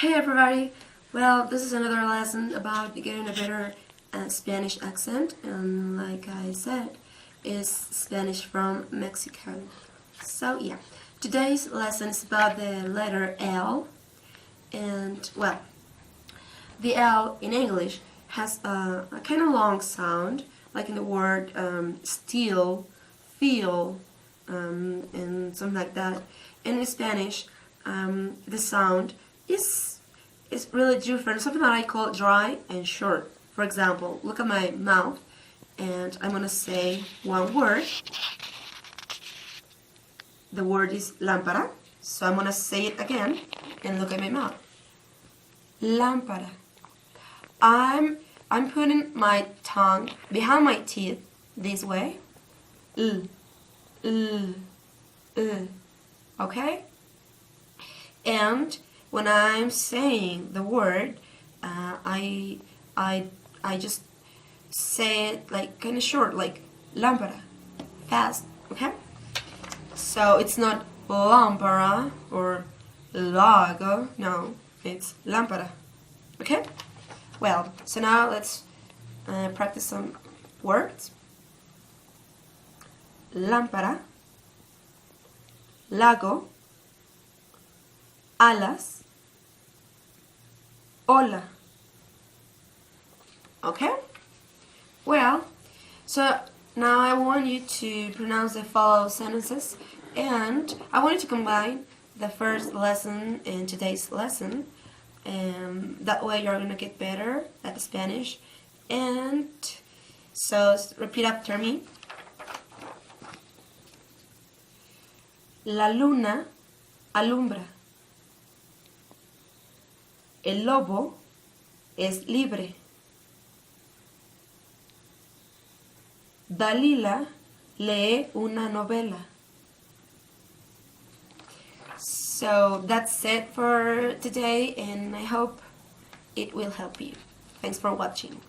Hey everybody! Well, this is another lesson about getting a better Spanish accent, and like I said, is Spanish from Mexico. So yeah, today's lesson is about the letter L, and well, the L in English has a kind of long sound, like in the word steal, feel, and something like that. And in Spanish, the sound is really different, something that I call dry and short. For example, look at my mouth, and I'm gonna say one word. The word is lámpara, so I'm gonna say it again, and look at my mouth. Lámpara. I'm putting my tongue behind my teeth this way. Okay? And when I'm saying the word, I just say it like kind of short, like lámpara, fast. Okay? So it's not lámpara or lago. No, it's lámpara. Okay? Well, so now let's practice some words. Lámpara, lago, alas, hola. Okay? Well, so now I want you to pronounce the following sentences, and I want you to combine the first lesson and today's lesson, and that way you're gonna get better at the Spanish. And so repeat after me. La luna alumbra. El lobo es libre. Dalila lee una novela. So that's it for today, and I hope it will help you. Thanks for watching.